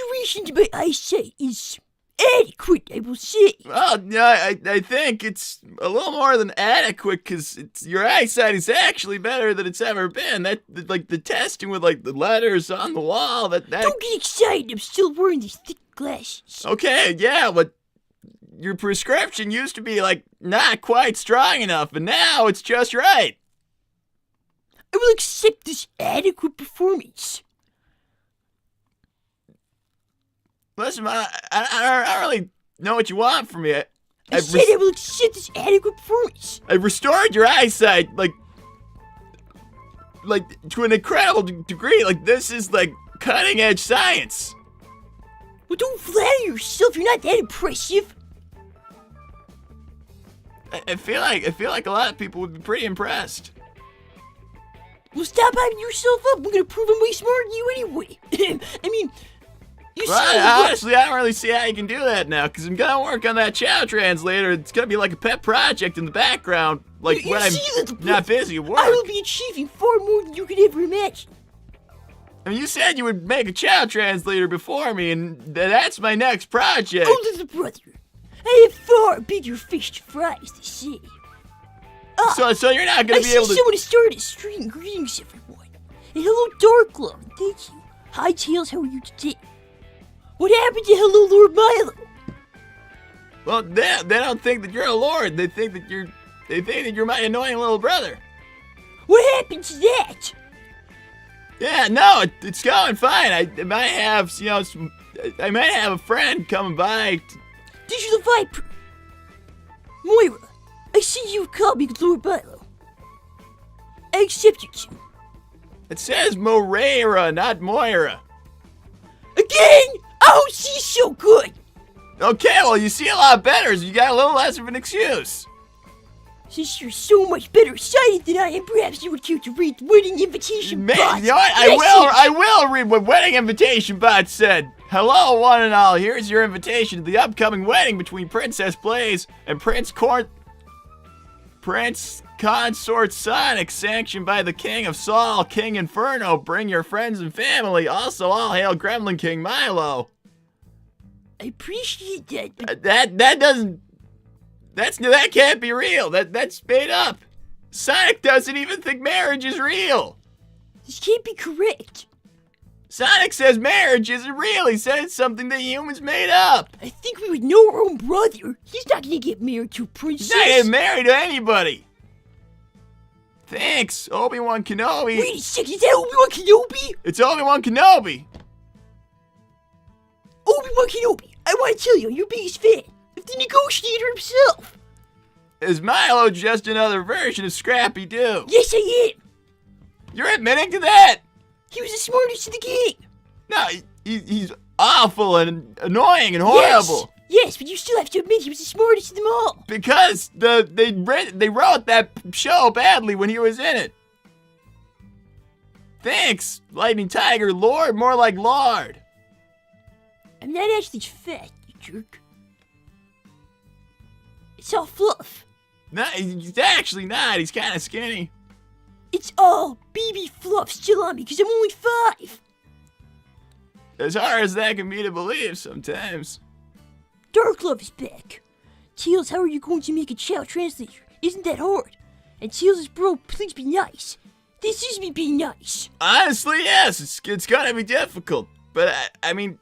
restoration to my eyesight is adequate, I will say. Well, yeah, I think it's a little more than adequate, because your eyesight is actually better than it's ever been. Like, the testing with, like, the letters on the wall, that... Don't get excited, I'm still wearing these thick glasses. Okay, yeah, but your prescription used to be, like, not quite strong enough, and now it's just right. I will accept this adequate performance. Listen, I don't really know what you want from me. I said I will accept this adequate performance. I restored your eyesight, like to an incredible degree. Like, this is, like, cutting-edge science. Well, don't flatter yourself. You're not that impressive. I feel like a lot of people would be pretty impressed. Well, stop hyping yourself up. I'm gonna prove I'm way smarter than you anyway. I mean, you honestly, I don't really see how you can do that now, because I'm gonna work on that Chao translator. It's gonna be like a pet project in the background, like when I'm not busy at work. I will be achieving far more than you could ever imagine. I mean, you said you would make a Chao translator before me, and that's my next project. Oh, little brother, I have far bigger fish to fry, as they say. So you're not gonna be able to... I see someone has started a stream. Greetings, everyone. And hello, Darklove. Thank you. Hi, Tails. How are you today? What happened to hello, Lord Milo? Well, they don't think that you're a lord. They think that you're my annoying little brother. What happened to that? Yeah, no, it's going fine. I might have, I might have a friend coming by. Digital Viper. Moira, I see you called me Lord Milo. I accept you too. It says Moira, not Moira. Again? I don't see so good. Okay, well, you see a lot better, so you got a little less of an excuse. Since you're so much better sighted than I am, perhaps you would care to read the wedding invitation bot. You know what? I will read what wedding invitation bot said. Hello, one and all. Here's your invitation to the upcoming wedding between Princess Blaze and Prince Consort Sonic, sanctioned by the King of Saul, King Inferno. Bring your friends and family. Also, all hail Gremlin King Milo. I appreciate that, but... That can't be real. That's made up. Sonic doesn't even think marriage is real. This can't be correct. Sonic says marriage isn't real. He said it's something that humans made up. I think we would know our own brother. He's not gonna get married to a princess. He's not getting married to anybody. Thanks, Obi-Wan Kenobi. Wait a second, is that Obi-Wan Kenobi? It's Obi-Wan Kenobi. Obi-Wan Kenobi, I want to tell you, I'm your biggest fan. Of the negotiator himself. Is Milo just another version of Scrappy Doo? Yes, I am. You're admitting to that? He was the smartest in the game. No, he's awful and annoying and horrible. Yes, but you still have to admit he was the smartest of them all. Because they wrote that show badly when he was in it. Thanks, Lightning Tiger Lord, more like Lord. I'm not actually fat, you jerk. It's all fluff. No, he's actually not. He's kind of skinny. It's all BB fluff still on me because I'm only 5. As hard as that can be to believe sometimes. Darklove is back. Tails, how are you going to make a Chao translator? Isn't that hard? And Tails is bro, please be nice. This is me being nice. Honestly, yes, it's gonna be difficult. But I mean,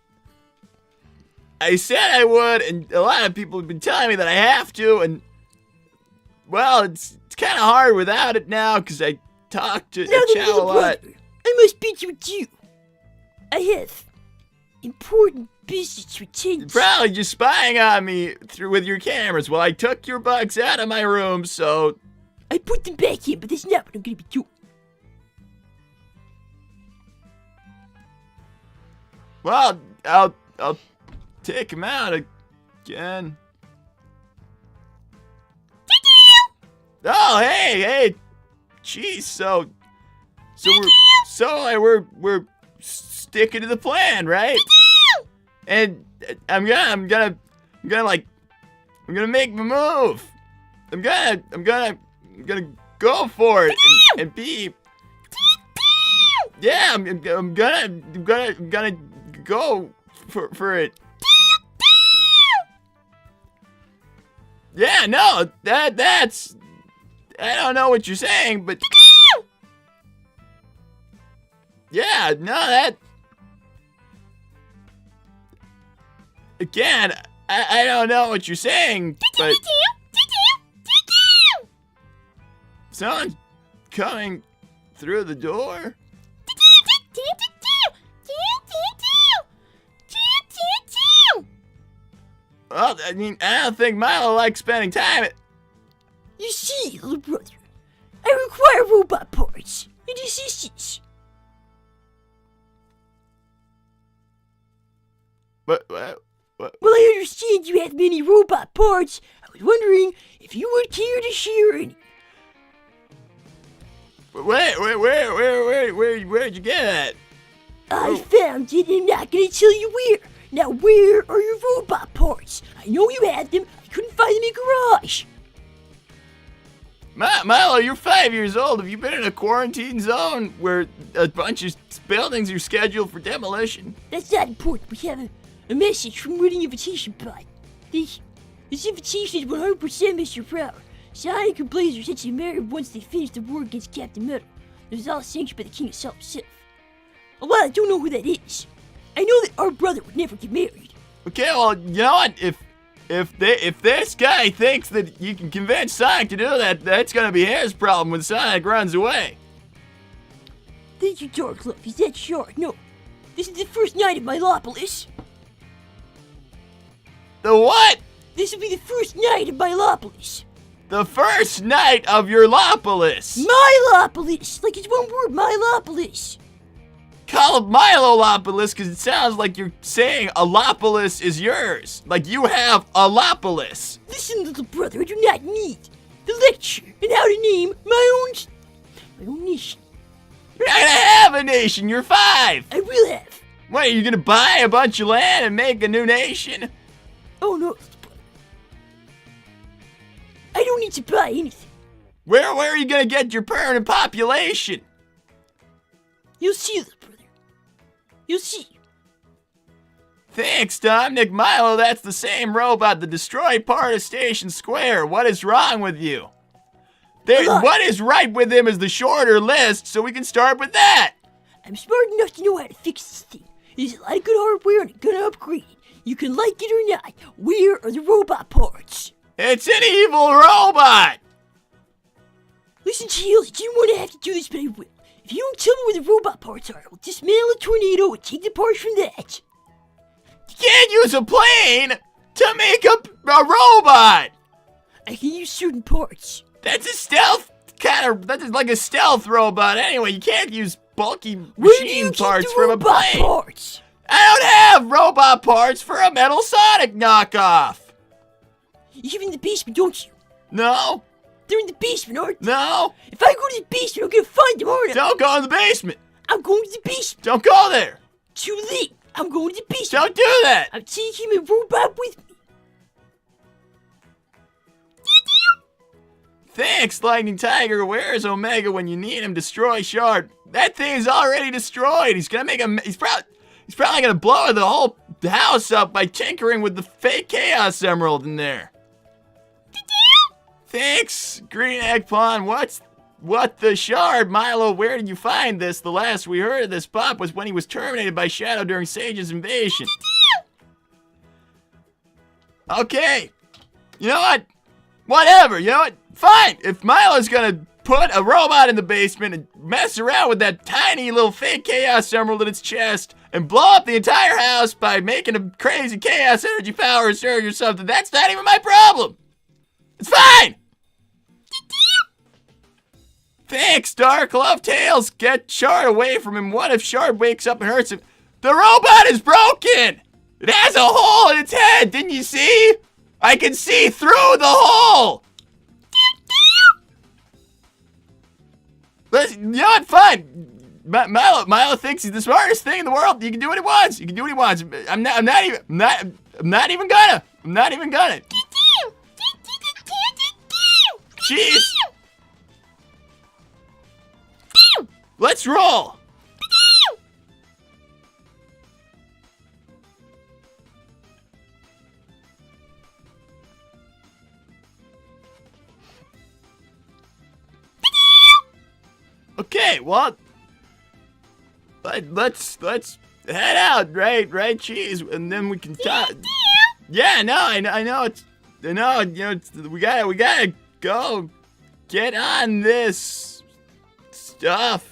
I said I would, and a lot of people have been telling me that I have to, and well, it's kind of hard without it now because I talk to Chao a lot. I must bid you adieu. I have important business to attend. You're probably just spying on me with your cameras. Well, I took your bugs out of my room, so I put them back in, but that's not what I'm gonna be doing. Well, I'll take him out again. Oh, hey, jeez, so we're sticking to the plan, right? And I'm gonna make my move. I'm gonna go for it and be. Yeah, I'm gonna go for it. Yeah, no, that's... I don't know what you're saying, but... Yeah, no, that... Again, I don't know what you're saying, but... Someone's coming through the door? Well, I mean, I don't think Milo likes spending time at... You see, little brother, I require robot parts and assistance. What? Well, I understand you have many robot parts. I was wondering if you would care to share any. Where'd you get that? I found it and I'm not gonna tell you where. Now, where are your robot parts? I know you had them. I couldn't find them in garage. Milo, you're 5 years old. Have you been in a quarantine zone where a bunch of buildings are scheduled for demolition? That's not important. We have a message from Wedding Invitation Bot. This invitation is 100% Mr. Proud. Sonic and Blazer said to married once they finished the war against Captain Metal. It was all sanctioned by the King himself. Well, I don't know who that is. I know that our brother would never get married. Okay, well, you know what? If this guy thinks that you can convince Sonic to do that, that's gonna be his problem when Sonic runs away. Thank you, Dark Love. Is that short? No. This is the first night of Milopolis. The what? This will be the first night of Milopolis. The first night of your Lopolis. Milopolis! Like it's one word, Milopolis. Call it Milolopolis because it sounds like you're saying Alopolis is yours. Like you have Alopolis. Listen, little brother, I do not need the lecture on how to name my own nation. You're not gonna have a nation, you're 5. I will have. What, are you gonna buy a bunch of land and make a new nation? Oh no, little brother. I don't need to buy anything. Where are you gonna get your permanent population? You'll see, little brother. You'll see. Thanks, Dominic. Milo, that's the same robot that destroyed part of Station Square. What is wrong with you? What is right with him is the shorter list, so we can start with that. I'm smart enough to know how to fix this thing. There's a lot of good hardware and I'm gonna upgrade it. You can like it or not. Where are the robot parts? It's an evil robot! Listen, Shields, I didn't want to have to do this, but I will. If you don't tell me where the robot parts are, I will dismantle a tornado and take the parts from that. You can't use a plane to make a robot! I can use certain parts. That's a stealth that's like a stealth robot anyway. You can't use bulky Where do machine you keep parts the from a robot plane. Parts? I don't have robot parts for a Metal Sonic knockoff. You have in the basement, don't you? No. They're in the basement, aren't they? No. If I go to the basement, I'm gonna find them, aren't I? Don't go in the basement. I'm going to the basement. Don't go there. Too late. I'm going to the basement. Don't do that. I'm taking my robot with me. Thanks, Lightning Tiger. Where's Omega when you need him? Destroy Shard. That thing is already destroyed. He's gonna make he's probably gonna blow the whole house up by tinkering with the fake Chaos Emerald in there. Thanks, Green Egg Pawn. What the Shard? Milo, where did you find this? The last we heard of this pop was when he was terminated by Shadow during Sage's invasion. Okay. You know what? Whatever. You know what? Fine. If Milo's gonna put a robot in the basement and mess around with that tiny little fake Chaos Emerald in its chest and blow up the entire house by making a crazy Chaos Energy power surge or something, that's not even my problem. It's fine. Thanks, Dark Love Tales. Get Shard away from him. What if Shard wakes up and hurts him? The robot is broken! It has a hole in its head, didn't you see? I can see through the hole! Listen, you know what? Fine. Milo thinks he's the smartest thing in the world. He can do what he wants. He can do what he wants. I'm not even gonna. Jeez. Let's roll. Okay, well, let's head out, right, Cheese, and then we can talk. Yeah, no, I know it's, we gotta go get on this stuff.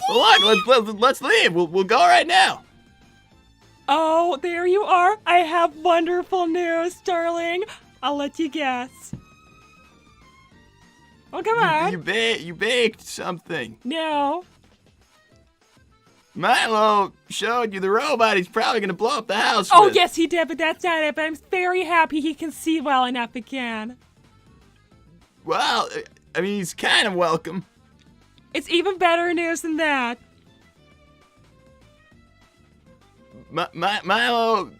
Look, let's leave. We'll go right now. Oh, there you are. I have wonderful news, darling. I'll let you guess. Oh, come on. You baked something. No. Milo showed you the robot. He's probably gonna blow up the house. Oh, with. yes, he did, but that's not it. But I'm very happy he can see well enough again. Well, I mean, he's kind of welcome. It's even better news than that. Milo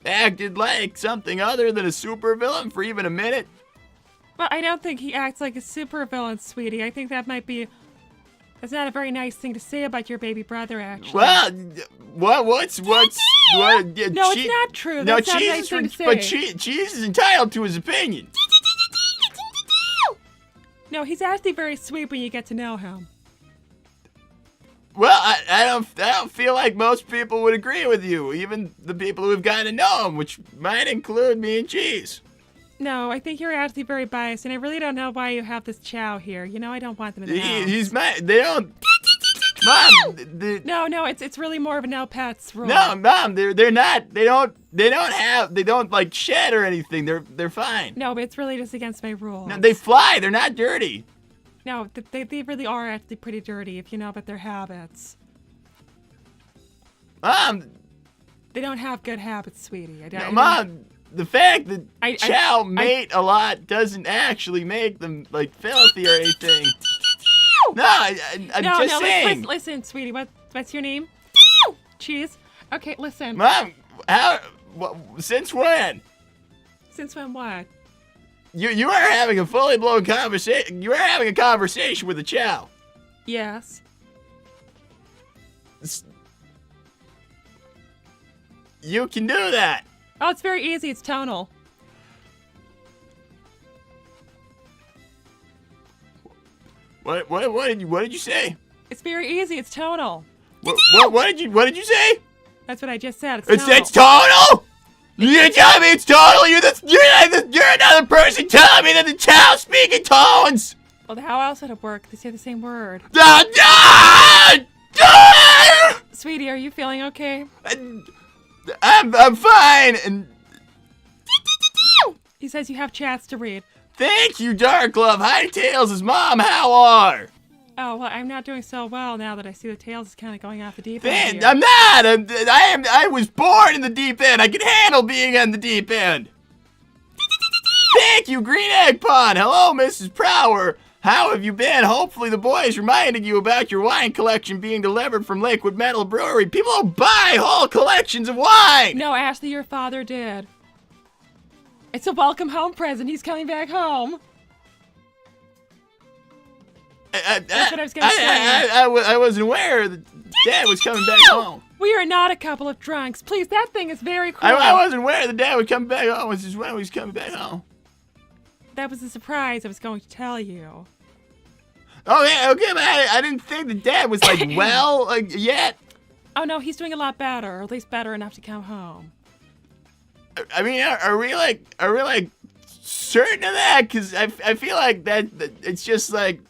acted like something other than a supervillain for even a minute. Well, I don't think he acts like a supervillain, sweetie. I think that might be... That's not a very nice thing to say about your baby brother, actually. Well, what's what? Yeah, No, it's not true. That's not a nice thing to say. But Cheese is entitled to his opinion. No, he's actually very sweet when you get to know him. Well, I don't feel like most people would agree with you, even the people who've gotten to know him, which might include me and Cheese. No, I think you're actually very biased, and I really don't know why you have this Chao here. You know, I don't want them in the house. He's mad. They don't. Mom, No, it's really more of a no pets rule. No, Mom, they're not. They don't like shed or anything. They're fine. No, but it's really just against my rules. No, they fly. They're not dirty. No, they really are actually pretty dirty if you know about their habits. Mom. They don't have good habits, sweetie. Mom, the fact that Chao mate a lot doesn't actually make them like filthy or anything. No, I'm just saying. Listen, sweetie. What's your name? Cheese. Okay, listen. Mom, since when? Since when what? You are having a fully blown conversation. You are having a conversation with the Chao. Yes. You can do that. Oh, it's very easy. It's tonal. What did you say? It's very easy. It's tonal. What did you say? That's what I just said. It's tonal. You're telling me it's tonal? You're another person telling me that the Chao speak in tones. Well, how else would it work? They say the same word. Sweetie, are you feeling okay? I'm fine. And he says you have chats to read. Thank you, Dark Love. Hi, Tails' mom. How are? Oh, well, I'm not doing so well now that I see the Tails is kind of going off the deep end. I'm not. I was born in the deep end. I can handle being on the deep end. Thank you, Green Egg Pond. Hello, Mrs. Prower. How have you been? Hopefully the boys reminded you about your wine collection being delivered from Lakewood Metal Brewery. People don't buy whole collections of wine. No, Ashley, your father did. It's a welcome home present. He's coming back home. That's what I was going to say. I wasn't aware that Dad was coming back home. We are not a couple of drunks. Please, that thing is very cool. I wasn't aware that Dad was coming back home. This is when he was coming back home. That was a surprise I was going to tell you. Oh, yeah, okay, but I didn't think that Dad was, like, well, yet. Oh, no, he's doing a lot better, or at least better enough to come home. I mean, are we certain of that? Because I feel like that it's just like...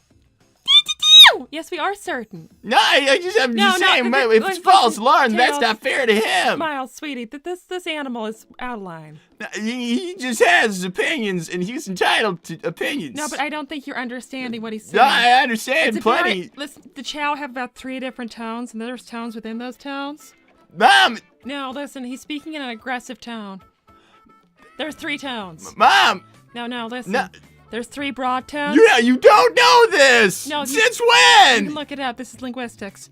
Yes, we are certain. No, I'm just saying, if it's false alarm, that's not fair to him. Miles, sweetie, this animal is out of line. He just has his opinions, and he's entitled to opinions. No, but I don't think you're understanding what he's saying. No, I understand plenty. Listen, the Chao have about 3 different tones, and there's tones within those tones. Mom! No, listen, he's speaking in an aggressive tone. There's 3 tones. Mom! No, listen. No. There's 3 broad tones. Yeah, you don't know this! No, since when? You can look it up. This is linguistics.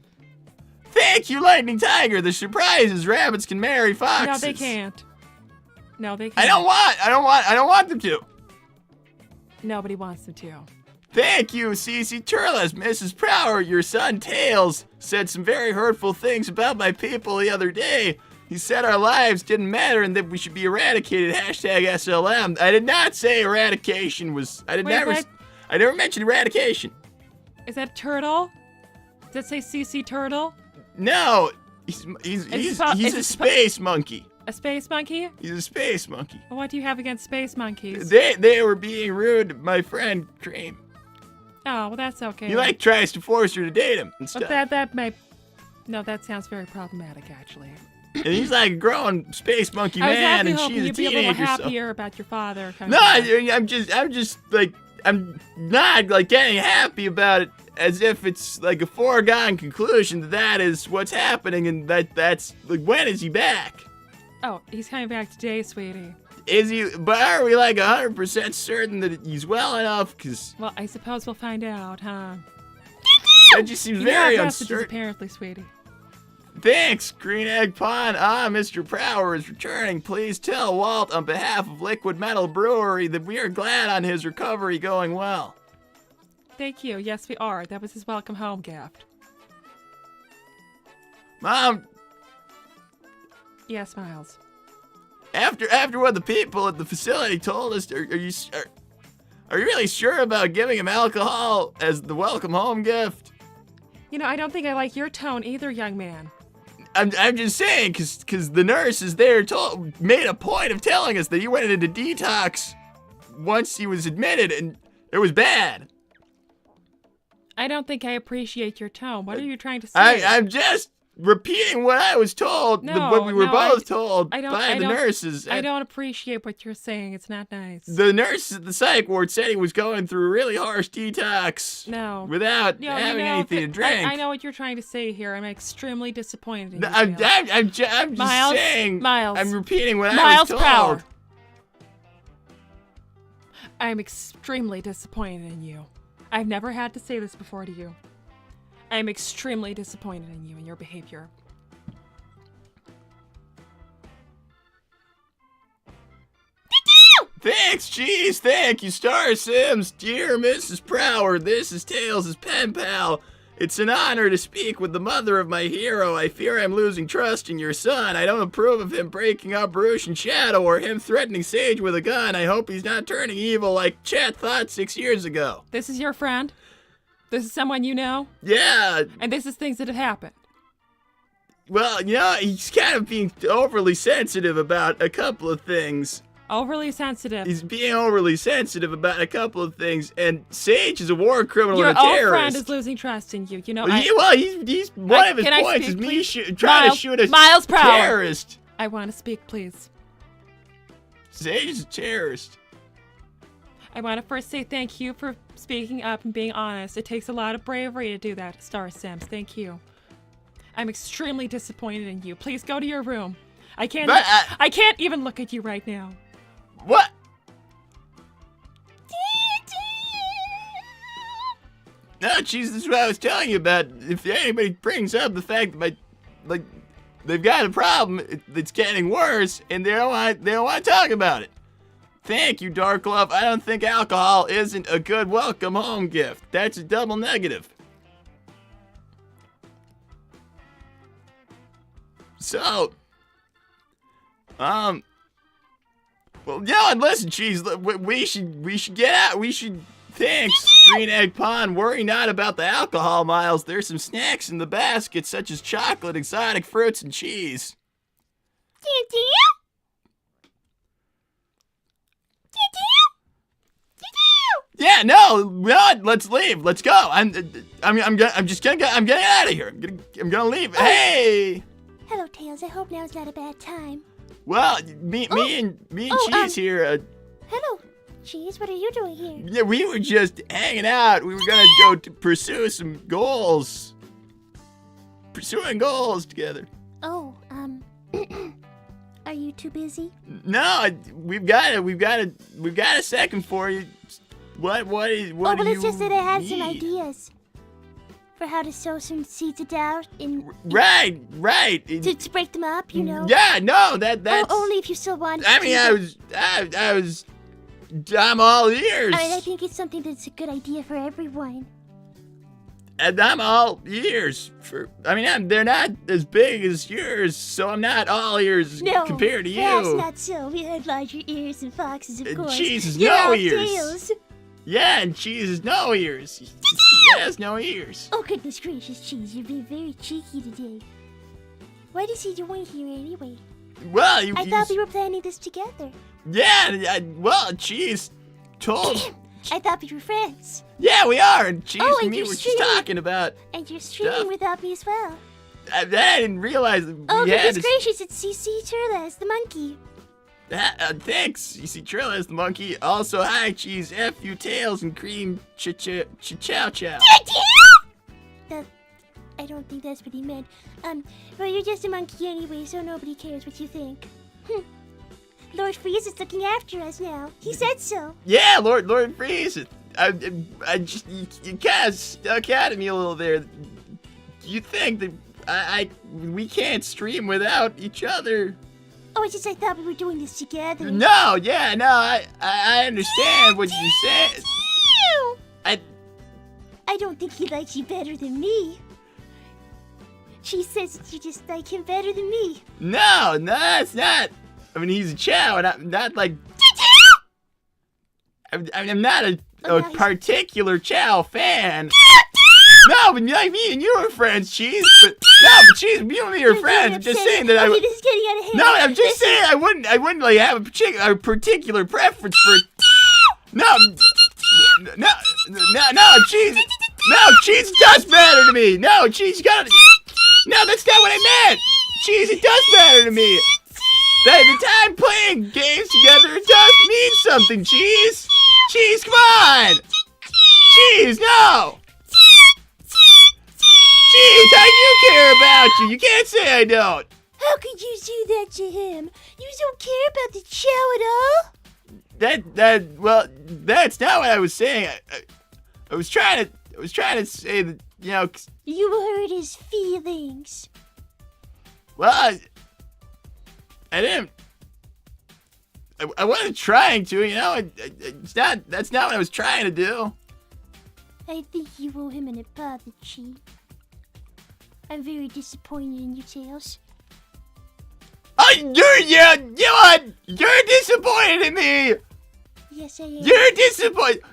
Thank you, Lightning Tiger. The surprise is rabbits can marry foxes. No, they can't. No, they can't. I don't want them to. Nobody wants them to. Thank you, Cece Turles. Mrs. Prower, your son Tails said some very hurtful things about my people the other day. He said our lives didn't matter and that we should be eradicated. #SLM. I did not say eradication was. I never mentioned eradication. Is that turtle? Does it say CC turtle? No, he's a space monkey. A space monkey? He's a space monkey. What do you have against space monkeys? They were being rude to my friend Cream. Oh, well, that's okay. He tries to force her to date him and stuff. But that may. No, that sounds very problematic, actually. And he's like a grown space monkey man, and she's a teenager. You'd be a little happier about your father. No, I'm just like, I'm not like getting happy about it as if it's like a foregone conclusion that is what's happening, and that's like, when is he back? Oh, he's coming back today, sweetie. Is he? But are we like 100% certain that he's well enough? Cause well, I suppose we'll find out, huh? That just seems very uncertain. Apparently, sweetie. Thanks, Green Egg Pond. Mr. Prower is returning. Please tell Walt on behalf of Liquid Metal Brewery that we are glad on his recovery going well. Thank you. Yes, we are. That was his welcome home gift. Mom. Yes, Miles. After what the people at the facility told us, are you really sure about giving him alcohol as the welcome home gift? You know, I don't think I like your tone either, young man. I'm just saying, cause the nurses there made a point of telling us that he went into detox once he was admitted, and it was bad. I don't think I appreciate your tone. What are you trying to say? I'm just repeating what I was told, what we were both told by the nurses. I don't appreciate what you're saying. It's not nice. The nurses at the psych ward said he was going through a really harsh detox. No. Without having anything to drink. I know what you're trying to say here. I'm extremely disappointed in you. I'm just saying. Miles. I'm repeating what I was told. Power. I'm extremely disappointed in you. I've never had to say this before to you. I'm extremely disappointed in you and your behavior. Thanks, geez, thank you, Star Sims. Dear Mrs. Prower, this is Tails' pen pal. It's an honor to speak with the mother of my hero. I fear I'm losing trust in your son. I don't approve of him breaking up Roosh and Shadow or him threatening Sage with a gun. I hope he's not turning evil like Chat thought 6 years ago. This is your friend? This is someone you know? Yeah. And this is things that have happened? Well, you know, he's kind of being overly sensitive about a couple of things. Overly sensitive. He's being overly sensitive about a couple of things, and Sage is a war criminal and a terrorist. Your old friend is losing trust in you. You know. He's one of his points is me trying to shoot a Miles terrorist. I want to speak, please. Sage is a terrorist. I want to first say thank you for speaking up and being honest. It takes a lot of bravery to do that, Star Sims. Thank you. I'm extremely disappointed in you. Please go to your room. I can't even look at you right now. What? No, jeez, this is what I was telling you about. If anybody brings up the fact that they've got a problem that's getting worse, and they don't want to talk about it. Thank you, Dark Love. I don't think alcohol isn't a good welcome home gift. That's a double negative. So, well, yeah, and listen, geez, we should get out. We should. Thanks, Green Egg Pond. Worry not about the alcohol, Miles. There's some snacks in the basket, such as chocolate, exotic fruits, and cheese. Yeah, no, let's leave. Let's go. I'm getting out of here. I'm gonna leave. Hey. Hello, Tails. I hope now's not a bad time. Well, me and Cheese here. Hello, Cheese. What are you doing here? Yeah, we were just hanging out. We were gonna go to pursue some goals. Pursuing goals together. Oh, are you too busy? No, we've got a second for you. What do you it's just that I had some need? ideas for how to sow some seeds of doubt in. Right. To break them up, you know. Yeah, no, that's. Only if you still want. I mean, I'm all ears. I think it's something that's a good idea for everyone. And I'm all ears they're not as big as yours, so I'm not all ears No, compared to perhaps you. not so. We have larger ears than foxes, of And course. cheese has You're no all ears. tails. Yeah, and cheese has no ears. He has no ears. Oh, goodness gracious, Cheese, you're being very cheeky today. What is he doing here anyway? Well, I thought we were planning this together. yeah, well, cheese told. I thought we were friends. Yeah, we are, and cheese Oh, and and me you're were just streaming. talking about. And you're streaming Stuff. without me as well. I didn't realize that Oh, we had goodness this. gracious, it's CC Turles, the monkey. Thanks. You see, Trilla is the monkey. Also, hi, cheese, F you, tails, and cream, chow. I don't think that's what he meant. Well, you're just a monkey anyway, so nobody cares what you think. Lord Frieza is looking after us now. He said so. Yeah, Lord Frieza. I just you kind of stuck out at me a little there. You think that we can't stream without each other? Oh, it's just I thought we were doing this together. No, yeah, no, I understand what you said. I don't think he likes you better than me. She says that you just like him better than me. No, it's not. I mean, he's a Chao, and I'm not like. I'm not a particular Chao fan. No, but like me and you are friends, Cheese. But Cheese, you and me are friends. I'm just saying that Okay, this is getting out of hand. No, I'm just saying I wouldn't like have a particular preference for. No, Cheese. No, Cheese does matter to me. No, Cheese, you gotta. No, that's not what I meant. Cheese, it does matter to me. The time playing games together, it does mean something, Cheese. Cheese, come on. Cheese, no. Cheese, I do care about you. You can't say I don't. How could you do that to him? You don't care about the Chao at all? Well, that's not what I was saying. I was trying to say that, you know. You hurt his feelings. Well, I didn't. I wasn't trying to, you know. That's not what I was trying to do. I think you owe him an apology. I'm very disappointed in you, Tails. Oh, you're disappointed in me. Yes, I am. You're disappointed.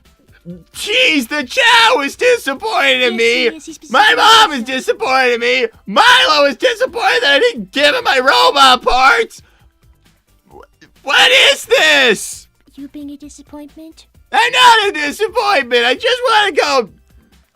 Jeez, the Chao is disappointed in me. Yes, he is. My mom is disappointed in me. Milo is disappointed that I didn't give him my robot parts. What is this? You being a disappointment? I'm not a disappointment. I just want to go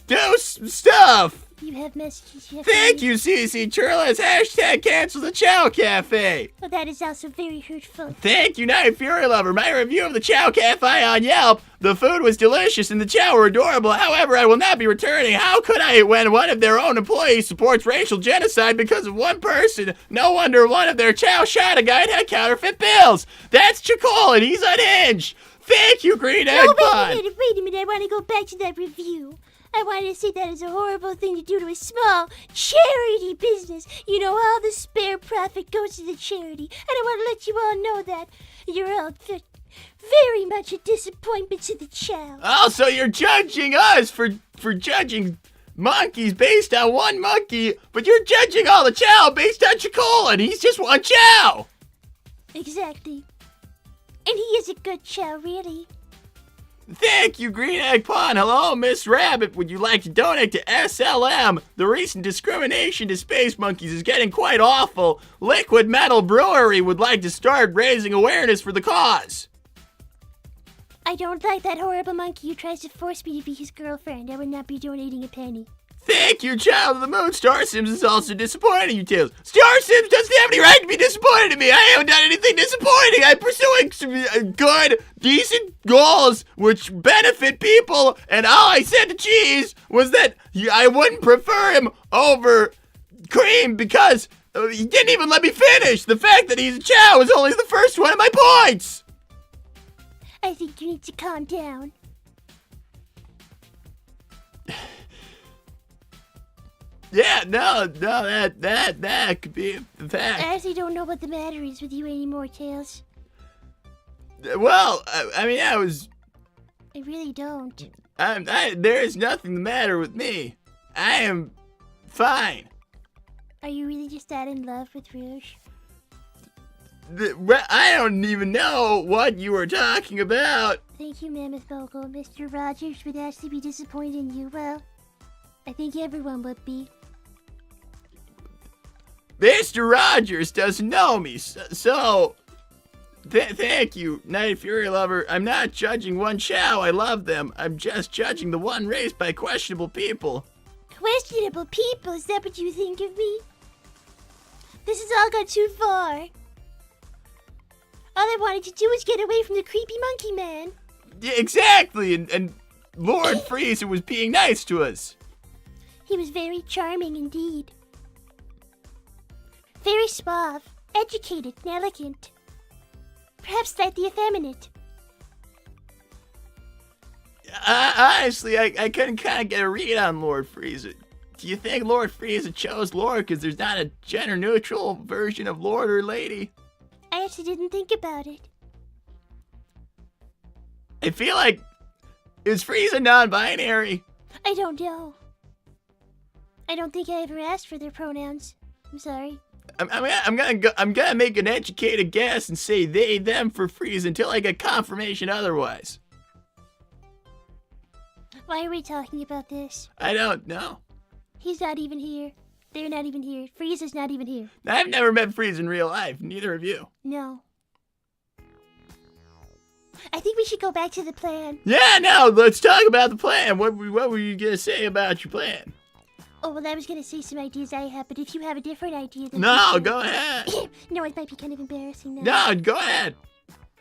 do some stuff. You have messages yet? Thank you, CC Turles. Hashtag cancel the Chao Cafe. Well, that is also very hurtful. Thank you, Night Fury Lover. My review of the Chao Cafe on Yelp. The food was delicious and the Chao were adorable. However, I will not be returning. How could I when one of their own employees supports racial genocide because of one person? No wonder one of their Chao shot a guy and had counterfeit bills. That's Chacol and he's unhinged. Thank you, Green Egg Oh, Pun. wait a minute. I want to go back to that review. I wanted to say that is a horrible thing to do to a small charity business. You know, all the spare profit goes to the charity. And I want to let you all know that you're all very much a disappointment to the Chao. Oh, so you're judging us for judging monkeys based on one monkey, but you're judging all the Chao based on Chacol, and he's just one Chao. Exactly. And he is a good Chao, really. Thank you, Green Egg Pond. Hello, Miss Rabbit. Would you like to donate to SLM? The recent discrimination to space monkeys is getting quite awful. Liquid Metal Brewery would like to start raising awareness for the cause. I don't like that horrible monkey who tries to force me to be his girlfriend. I would not be donating a penny. Thank you, Child of the Moon. Star Sims is also disappointing you, Tails. Star Sims doesn't have any right to be disappointed in me. I haven't done anything disappointing. I'm pursuing some good, decent goals which benefit people, and all I said to Cheese was that I wouldn't prefer him over Cream because he didn't even let me finish. The fact that he's a Chao is only the first one of my points. I think you need to calm down. Yeah, no, that could be the fact. I actually don't know what the matter is with you anymore, Tails. Well, I mean, I really don't. there is nothing the matter with me. I am fine. Are you really just that in love with Rouge? Well, I don't even know what you were talking about. Thank you, Mammoth Mogul. Mr. Rogers would actually be disappointed in you. Well, I think everyone would be. Mr. Rogers doesn't know me, so thank you, Night Fury Lover. I'm not judging one Chao. I love them. I'm just judging the one raised by questionable people. Questionable people? Is that what you think of me? This has all gone too far. All I wanted to do was get away from the creepy monkey man. Yeah, exactly, and Lord Frieza was being nice to us. He was very charming indeed. Very suave, educated, and elegant. Perhaps slightly effeminate. Honestly, I couldn't kind of get a read on Lord Frieza. Do you think Lord Frieza chose Lord because there's not a gender-neutral version of Lord or Lady? I actually didn't think about it. I feel like, is Frieza non-binary? I don't know. I don't think I ever asked for their pronouns. I'm sorry. I'm gonna make an educated guess and say they, them for Frieza until I get confirmation otherwise. Why are we talking about this? I don't know. He's not even here. They're not even here. Frieza's not even here. I've never met Frieza in real life, neither have you. No. I think we should go back to the plan. Yeah, no, let's talk about the plan. What were you gonna say about your plan? Oh, well, I was gonna say some ideas I have, but if you have a different idea, then No, go ahead. No, it might be kind of embarrassing now. No, go ahead.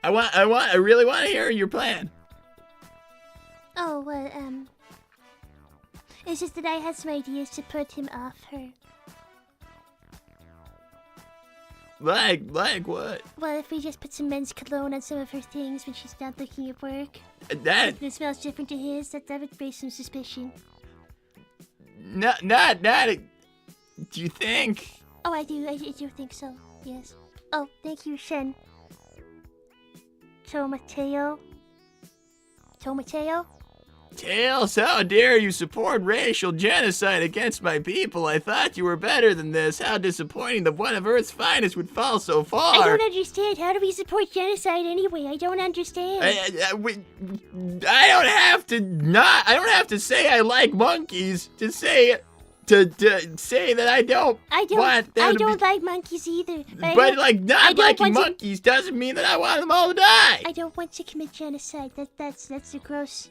I really want to hear your plan. Oh, well, it's just that I had some ideas to put him off her. Like what? Well, if we just put some men's cologne on some of her things when she's not looking at work, That and it smells different to his, that would raise some suspicion. not. Do you think? Oh, I do think so. Yes. Oh, thank you, Shen. Tomateo. Tails, how dare you support racial genocide against my people? I thought you were better than this. How disappointing that one of Earth's finest would fall so far. I don't understand. How do we support genocide anyway? I don't understand. I don't have to say I like monkeys to say that I don't want them I to don't be, like monkeys either. but like not liking want to- monkeys doesn't mean that I want them all to die. I don't want to commit genocide. That's a gross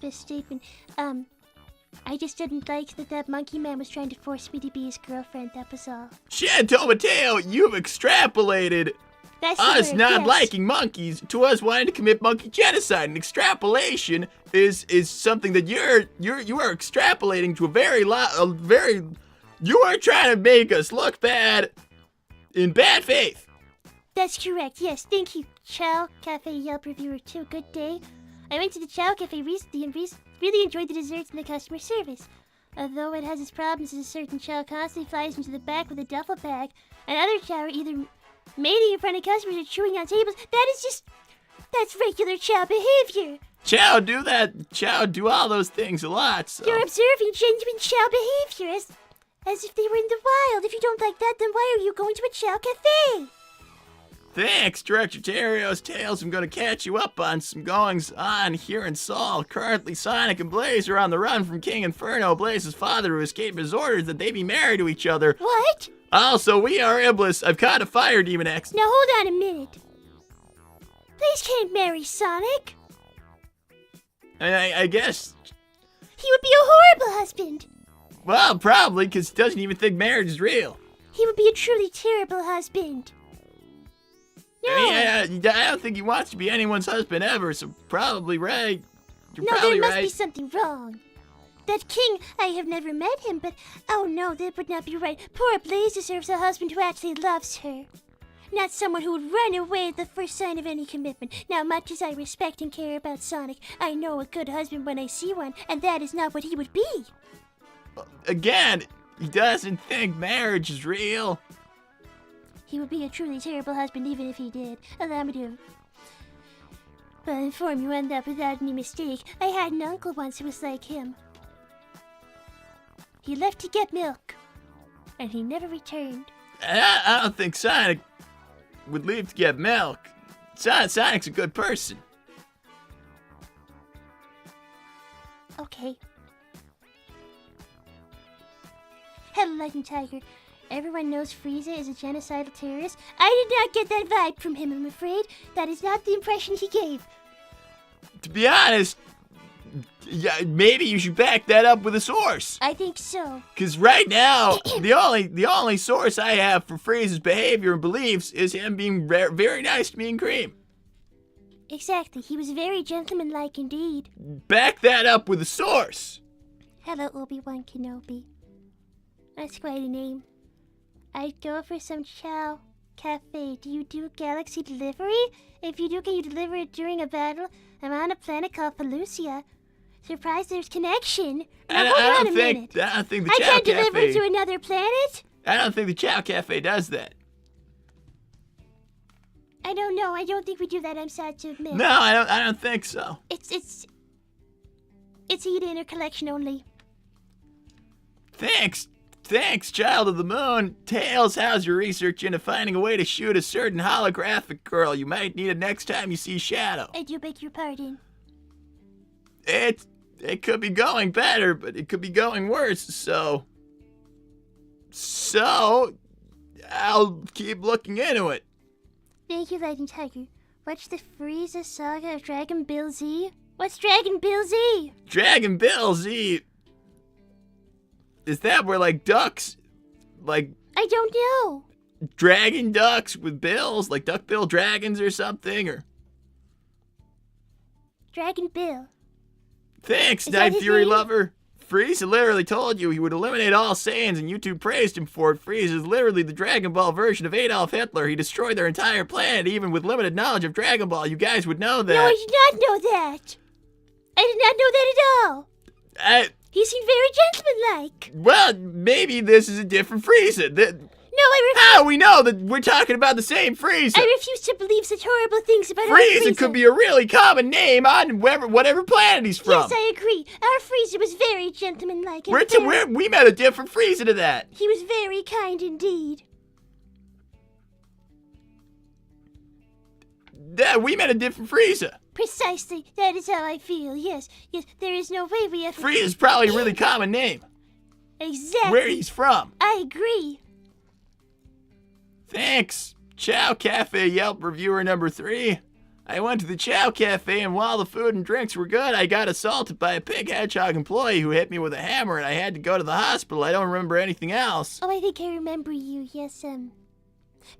misstatement. I just didn't like that monkey man was trying to force me to be his girlfriend. That was all. Shanto Mateo, you've extrapolated That's the us word, not yes. liking monkeys to us wanting to commit monkey genocide. And extrapolation is something that you are extrapolating to you are trying to make us look bad in bad faith. That's correct. Yes, thank you, Chao Cafe Yelp reviewer 2. Good day. I went to the Chao Cafe recently and really enjoyed the desserts and the customer service. Although it has its problems, as a certain Chao constantly flies into the back with a duffel bag, and other Chao are either mating in front of customers or chewing on tables. That's regular Chao behavior. Chow do that. Chow do all those things a lot. So. You're observing genuine Chao behavior as if they were in the wild. If you don't like that, then why are you going to a Chao Cafe? Thanks, Director Terrio's Tales. I'm going to catch you up on some goings on here in Saul. Currently, Sonic and Blaze are on the run from King Inferno, Blaze's father, who escaped his orders that they be married to each other. What? Also, we are Iblis. I've caught a fire demon X. Now hold on a minute. Blaze can't marry Sonic. And I guess, He would be a horrible husband. well, probably, because he doesn't even think marriage is real. He would be a truly terrible husband. No. I don't think he wants to be anyone's husband ever, so probably right. You're No, probably there must right. be something wrong. That king, I have never met him, but oh no, that would not be right. Poor Blaze deserves a husband who actually loves her. Not someone who would run away at the first sign of any commitment. Now, much as I respect and care about Sonic, I know a good husband when I see one, and that is not what he would be. Again, he doesn't think marriage is real. He would be a truly terrible husband even if he did. Allow me to inform you on that without any mistake. I had an uncle once who was like him. He left to get milk. And he never returned. I don't think Sonic would leave to get milk. Sonic's a good person. Okay. Hello, Lightning Tiger. Everyone knows Frieza is a genocidal terrorist. I did not get that vibe from him, I'm afraid. That is not the impression he gave. To be honest, yeah, maybe you should back that up with a source. I think so. Because right now, the only source I have for Frieza's behavior and beliefs is him being very nice to me and Cream. Exactly. He was very gentlemanlike indeed. Back that up with a source. Hello, Obi-Wan Kenobi. That's quite a name. I'd go for some Chao Cafe. Do you do galaxy delivery? If you do, can you deliver it during a battle? I'm on a planet called Pelusia. Surprise, there's connection. Now, hold on a minute. I don't think the I Chao can't Cafe... deliver to another planet? I don't think the Chao Cafe does that. I don't know. I don't think we do that, I'm sad to admit. No, I don't think so. It's eat-in or collection only. Thanks, Child of the Moon. Tails, how's your research into finding a way to shoot a certain holographic girl? You might need it next time you see Shadow. I do beg your pardon. It could be going better, but it could be going worse, so I'll keep looking into it. Thank you, Lightning Tiger. What's the Frieza saga of Dragon Ball Z? What's Dragon Ball Z? Dragon Ball Z. Is that where, like, ducks, like... I don't know. Dragon ducks with bills, like duck-bill dragons or something, or... Dragon Ball. Thanks, Is that Night his Fury name? lover. Frieza literally told you he would eliminate all Saiyans, and you two praised him for it. Frieza is literally the Dragon Ball version of Adolf Hitler. He destroyed their entire planet, even with limited knowledge of Dragon Ball. You guys would know that. No, I did not know that. I did not know that at all. He seemed very gentlemanlike. Well, maybe this is a different Frieza. No, I refuse. How do we know that we're talking about the same Frieza? I refuse to believe such horrible things about our Frieza could be a really common name on whatever planet he's from. Yes, I agree. Our Frieza was very gentlemanlike. And We met a different Frieza to that. He was very kind indeed. Yeah, we met a different Frieza. Precisely. That is how I feel. Yes. There is no way we have. Frieza's probably a really common name. Exactly. Where he's from. I agree. Thanks, Chao Cafe Yelp reviewer number 3. I went to the Chao Cafe, and while the food and drinks were good, I got assaulted by a pig Hedgehog employee who hit me with a hammer, and I had to go to the hospital. I don't remember anything else. Oh, I think I remember you. Yes,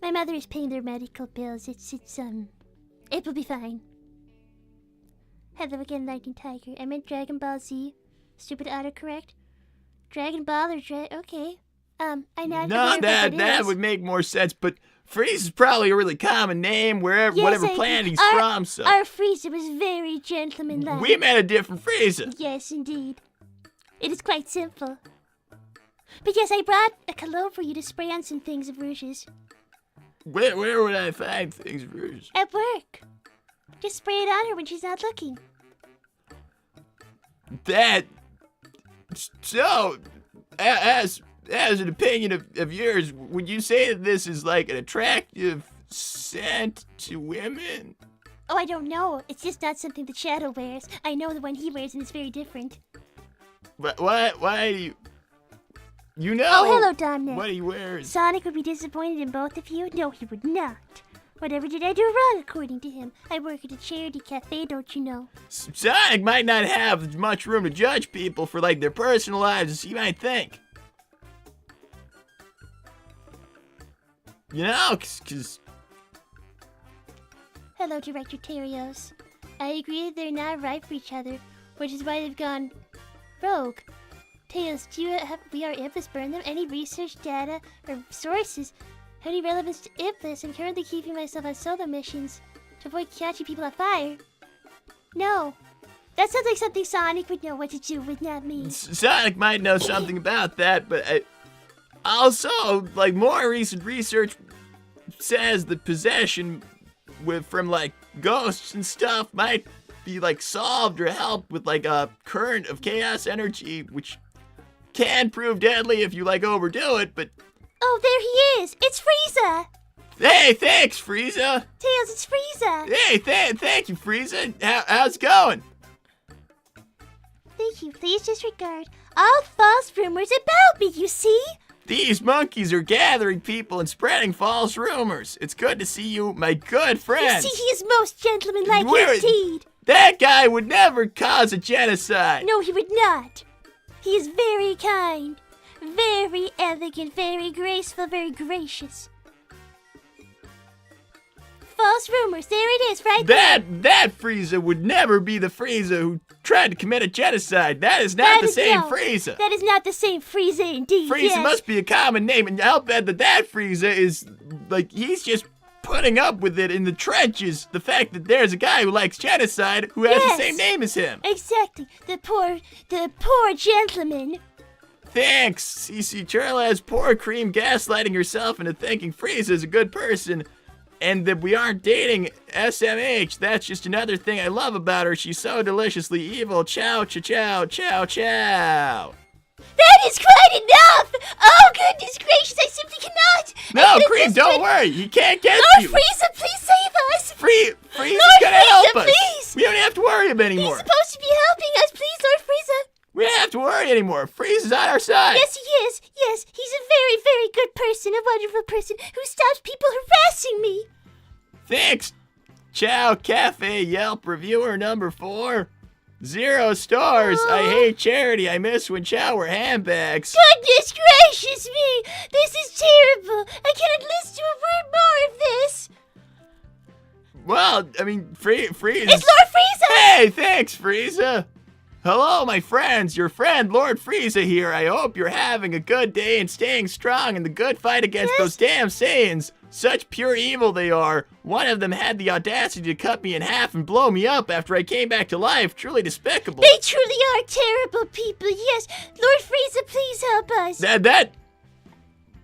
my mother is paying their medical bills. It will be fine. Hello again, Lightning Tiger. I meant Dragon Ball Z. Stupid autocorrect. Dragon Ball or okay. I know. No, that would make more sense, but Frieza's probably a really common name whatever planet he's from, so. Our Frieza was very gentlemanlike. We met a different Frieza. Yes, indeed. It is quite simple. But yes, I brought a cologne for you to spray on some things of Rouge's. Where would I find things of Rouge's? At work. Just spray it on her when she's not looking. So, as an opinion of yours, would you say that this is like an attractive scent to women? Oh, I don't know. It's just not something that Shadow wears. I know the one he wears, and it's very different. But why do you... You know Oh, hello, Dominic. what he wears. Sonic would be disappointed in both of you? No, he would not. Whatever did I do wrong, according to him? I work at a charity cafe, don't you know? Sonic might not have much room to judge people for, like, their personal lives as you might think. You know, cause... Hello, Director Terios. I agree that they're not right for each other, which is why they've gone rogue. Tails, do you have VR Iblis burn them? Any research data or sources? Any relevance to Iblis? I'm currently keeping myself on solo missions to avoid catching people on fire. No. That sounds like something Sonic would know what to do with, not me. Sonic might know something about that, but also, like, more recent research says that possession from, like, ghosts and stuff might be, like, solved or helped with, like, a current of chaos energy, which can prove deadly if you like overdo it, but Oh, there he is. It's Frieza. hey, thanks, Frieza. Tails, it's Frieza. Hey, thank you, Frieza. How's it going? Thank you. Please disregard all false rumors about me, you see? These monkeys are gathering people and spreading false rumors. It's good to see you, my good You friends. see, he is most gentlemanlike Where- indeed. That guy would never cause a genocide. No, he would not. He is very kind, very elegant, very graceful, very gracious. False rumors. There it is, right there. That Frieza would never be the Frieza who tried to commit a genocide. That is not That the is same no. Frieza. That is not the same Frieza indeed. Frieza yes. must be a common name, and I'll bet that Frieza is, like, he's just putting up with it in the trenches. The fact that there's a guy who likes genocide who has Yes. the same name as him. Exactly. The poor gentleman. Thanks, CC Churlas. Poor Cream gaslighting herself into thinking Frieza is a good person, and that we aren't dating SMH. That's just another thing I love about her. She's so deliciously evil. Chow, chow, chow, chow, chow. That is quite enough! Oh, goodness gracious, I simply cannot! No, Cream, don't worry. He can't get Lord you. Frieza, please save us! Frieza's Lord gonna Frieza, help us. please. We don't have to worry him anymore. He's supposed to be helping us, please, Lord Frieza! We don't have to worry anymore. Frieza's on our side. Yes, he is. Yes, he's a very, very good person, a wonderful person who stops people harassing me. Thanks, Chao Cafe Yelp reviewer number 4. 0 stars. I hate charity. I miss when Chow were handbags. Goodness gracious me! This is terrible. I cannot listen to a word more of this. Well, I mean, Frieza. It's Lord Frieza! Hey, thanks, Frieza. Hello, my friends. Your friend, Lord Frieza here. I hope you're having a good day and staying strong in the good fight against those damn Saiyans. Such pure evil they are. One of them had the audacity to cut me in half and blow me up after I came back to life. Truly despicable. They truly are terrible people, yes. Lord Frieza, please help us. That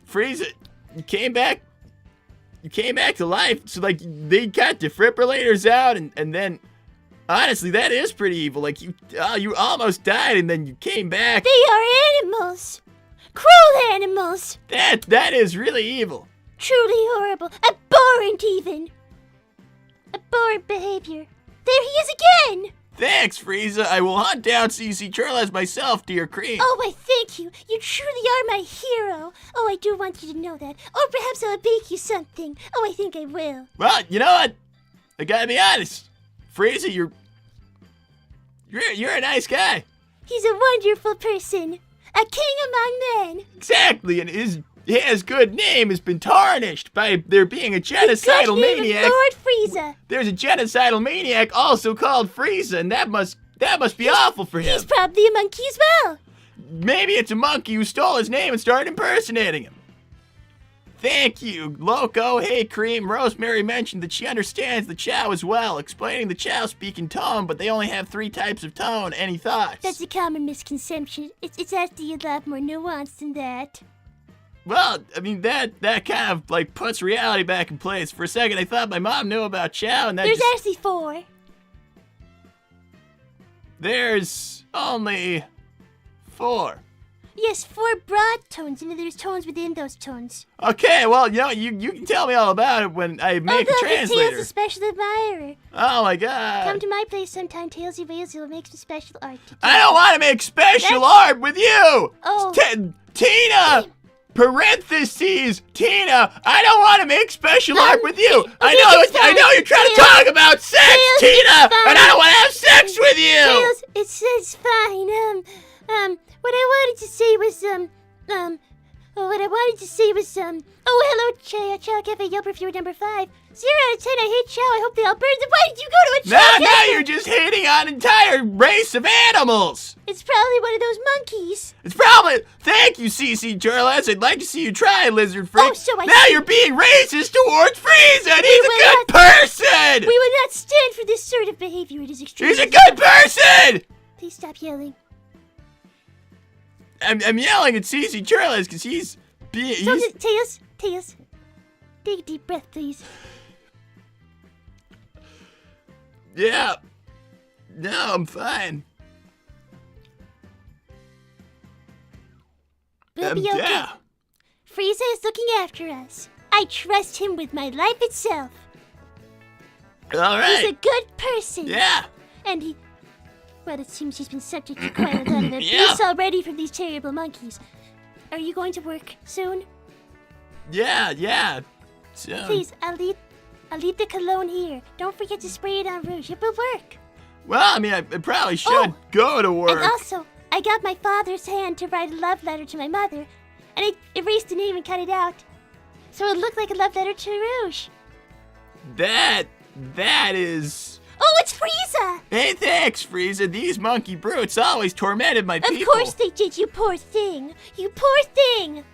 Frieza, you came back to life. So like they got defibrillators out and then honestly that is pretty evil. Like you almost died and then you came back. They are animals. Cruel animals. That is really evil. Truly horrible. Abhorrent even. Abhorrent behavior. There he is again. Thanks, Frieza. I will hunt down CC Churlas myself, dear Cream. Oh, I thank you. You truly are my hero. Oh, I do want you to know that. Or perhaps I'll bake you something. Oh, I think I will. Well, you know what? I gotta be honest. Frieza, you're a nice guy. He's a wonderful person. A king among men. Exactly, and his good name has been tarnished by there being a genocidal Good name of maniac. Lord Frieza. There's a genocidal maniac also called Frieza, and that must be awful for him. He's probably a monkey as well. Maybe it's a monkey who stole his name and started impersonating him. Thank you, Loco. Hey, Cream. Rosemary mentioned that she understands the Chow as well, explaining the Chow speak in tone, but they only have 3 types of tone. Any thoughts? That's a common misconception. It's actually a lot more nuanced than that. Well, I mean, that kind of, like, puts reality back in place. For a second, I thought my mom knew about Chow, and that There's just... actually 4. There's only 4. Yes, 4 broad tones, and then there's tones within those tones. Okay, well, you know, you can tell me all about it when I make a Tails translator. a special admirer. Oh, my Come God. to my place sometime, Tailsy Wailsy will make some special art. I don't want to make special That's- art with you! Oh. Tina! Parentheses, Tina, I don't want to make special art with you. okay, I know it's fine. you're trying to Tails. talk about sex, Tails, Tina, it's fine. and I don't want to have sex with you. Tails, it's fine. What I wanted to say was, oh, hello, Chao Cafe Yelp reviewer number 5. 0 out of 10, I hate Chow. I hope they all burn. Then why did you go to a Chow Now Cafe? you're just hating on an entire race of animals. It's probably one of those monkeys. It's probably... Thank you, CC Churlas. I'd like to see you try, Lizard Freak. Oh, so I now see. you're being racist towards Frieza, and he's a will good person. We will not stand for this sort of behavior. It is extremely... He's a good person. Please stop yelling. I'm yelling at CC Churlas because he's being... So, Tails, take a deep breath, please. Yeah. No, I'm fine. We'll be okay. Yeah. Frieza is looking after us. I trust him with my life itself. All He's a right. good person. Yeah. And he... Well, it seems he's been subject to quite a lot of Yeah. abuse already from these terrible monkeys. Are you going to work soon? Yeah. So, Please, I'll leave the cologne here. Don't forget to spray it on Rouge. It will work. well, I mean, I probably should Oh, go to And work. also, I got my father's hand to write a love letter to my mother, and I erased the name and cut it out. So it looked like a love letter to Rouge. That is... Oh, it's Frieza! Hey, thanks, Frieza. These monkey brutes always tormented my people. Of course they did, you poor thing. You poor thing!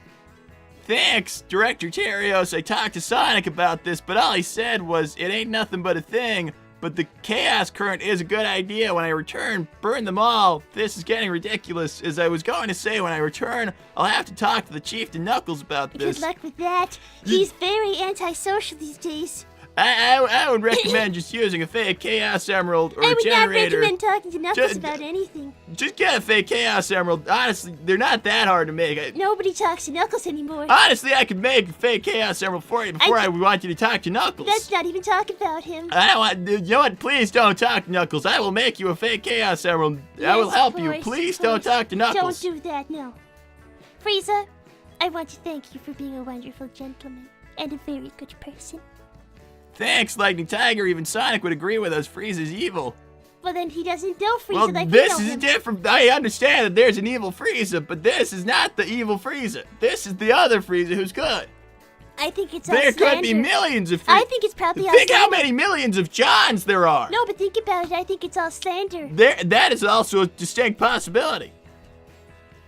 Thanks, Director Terios. I talked to Sonic about this, but all he said was, it ain't nothing but a thing. But the chaos current is a good idea. When I return, burn them all. This is getting ridiculous. As I was going to say, when I return, I'll have to talk to the Chieftain Knuckles about this. Good luck with that. He's very antisocial these days. I would recommend just using a fake Chaos Emerald or I a would not generator. recommend talking to Knuckles Just- about anything. Just get a fake Chaos Emerald. Honestly, they're not that hard to make. Nobody talks to Knuckles anymore. Honestly, I could make a fake Chaos Emerald for you before I want you to talk to Knuckles. Let's not even talk about him. I don't want, you know what? Please don't talk to Knuckles. I will make you a fake Chaos Emerald. I will Yes, help of you. course, Please of don't course. talk to Knuckles. Don't do that, no. Frieza, I want to thank you for being a wonderful gentleman and a very good person. Thanks, Lightning Tiger. Even Sonic would agree with us. Frieza's evil. Well, then he doesn't know Frieza Well, like we this know is him. different. I understand that there's an evil Frieza, but this is not the evil Frieza. This is the other Frieza who's good. I think it's all There could be slander. millions of I Frieza. think it's probably all Think how slander. many millions of Johns there are. No, but think about it. I think it's all slander. That is also a distinct possibility.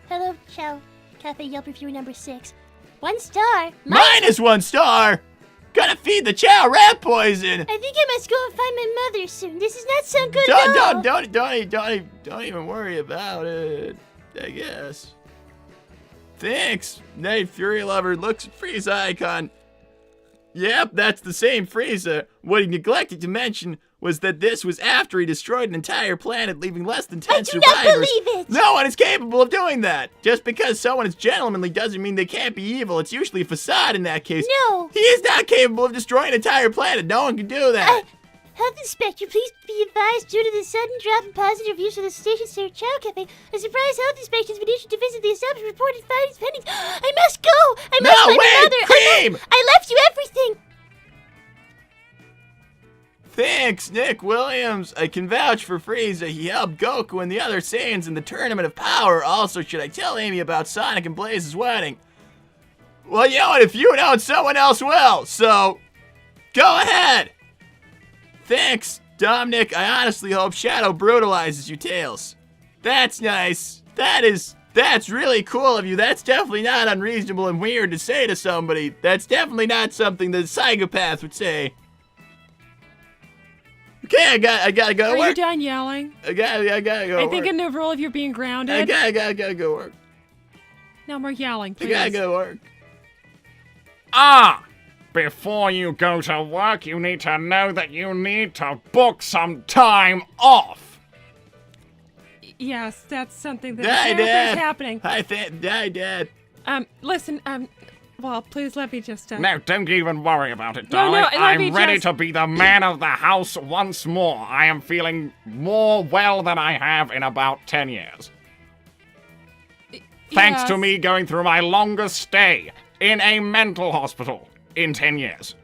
Hello, Chao Cafe Yelp reviewer number 6. 1 star. Minus 1 star. Gotta feed the Chow rat poison. I think I must go and find my mother soon. This does not sound good at all. Don't even worry about it. I guess. Thanks. Night Fury Lover looks at Frieza icon. Yep, that's the same Frieza. What he neglected to mention was that this was after he destroyed an entire planet, leaving less than 10 I do survivors. not believe it. No one is capable of doing that. Just because someone is gentlemanly doesn't mean they can't be evil. It's usually a facade in that case. No. He is not capable of destroying an entire planet. No one can do that. Health Inspector, please be advised, due to the sudden drop in positive reviews for the station Sir Chao Cafe, a surprise health inspection has been issued to visit the establishment. Reported findings pending. I must go. I must No, find my wait, mother. Cream! I left you everything. Thanks, Nick Williams. I can vouch for Frieza. He helped Goku and the other Saiyans in the Tournament of Power. Also, should I tell Amy about Sonic and Blaze's wedding? Well, you know what? If you don't, someone else will. So, go ahead. Thanks, Dominic. I honestly hope Shadow brutalizes you, Tails. That's nice. That's really cool of you. That's definitely not unreasonable and weird to say to somebody. That's definitely not something that a psychopath would say. Okay, I gotta go Are work. you done yelling? I gotta go I work. think a new rule of you being I grounded. gotta go work. No more yelling, I please. gotta go work. Before you go to work, you need to know that you need to book some time off. Yes, that's something that Hi, apparently Dad. is happening. Hi, Dad. Listen, well, please let me just, No, don't even worry about it, No, darling. no, let me I'm ready just- to be the man of the house once more. I am feeling more well than I have in about 10 years. Thanks to Yes. me going through my longest stay in a mental hospital in 10 years.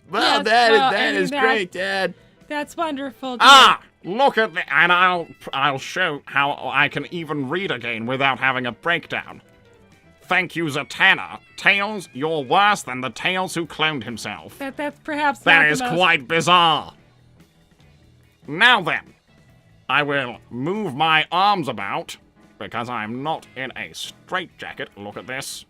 Well, Yes, that well, I is mean, that- great, Dad. That's wonderful. Look at the, and I'll show how I can even read again without having a breakdown. Thank you, Zatanna. Tails, you're worse than the Tails who cloned himself. That's perhaps That not is the most... quite bizarre. Now then, I will move my arms about because I'm not in a straitjacket. Look at this.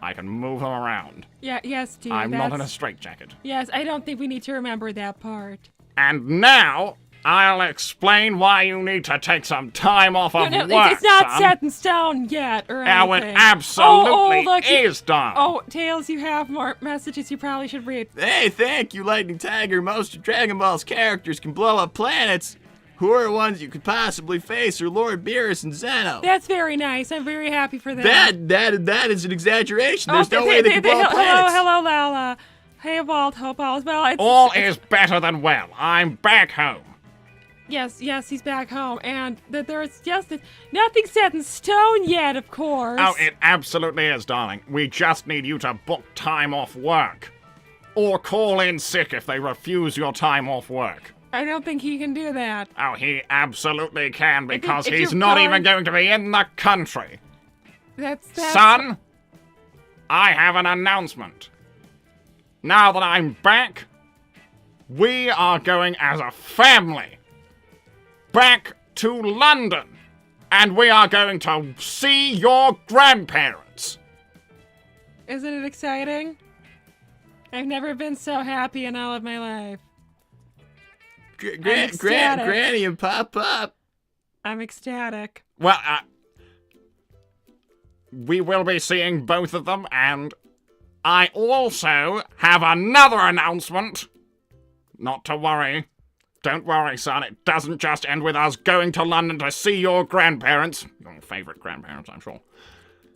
I can move them around. Yeah, yes, dude. I'm not in a that's- straitjacket. Yes, I don't think we need to remember that part. And now I'll explain why you need to take some time off of No, work, it's not son. set in stone yet, or Now anything. it absolutely look, is done. Oh, Tails, you have more messages you probably should read. Hey, thank you, Lightning Tiger. Most of Dragon Ball's characters can blow up planets, who are ones you could possibly face are Lord Beerus and Zeno. That's very nice. I'm very happy for that. That is an exaggeration. There's no way they can blow up planets. Hello, Lala. Hey, Walt. Hope all is well. All is better than well. I'm back home. Yes, he's back home, and that there's just nothing set in stone yet, of course. Oh, it absolutely is, darling. We just need you to book time off work. Or call in sick if they refuse your time off work. I don't think he can do that. Oh, he absolutely can, because if he's you're not going- even going to be in the country. That's Son, I have an announcement. Now that I'm back, we are going as a family back to London, and we are going to see your grandparents. Isn't it exciting? I've never been so happy in all of my life. ecstatic. Granny and Pop. I'm ecstatic. Well, we will be seeing both of them, and I also have another announcement. Not to worry. Don't worry, son. It doesn't just end with us going to London to see your grandparents. Your favorite grandparents, I'm sure.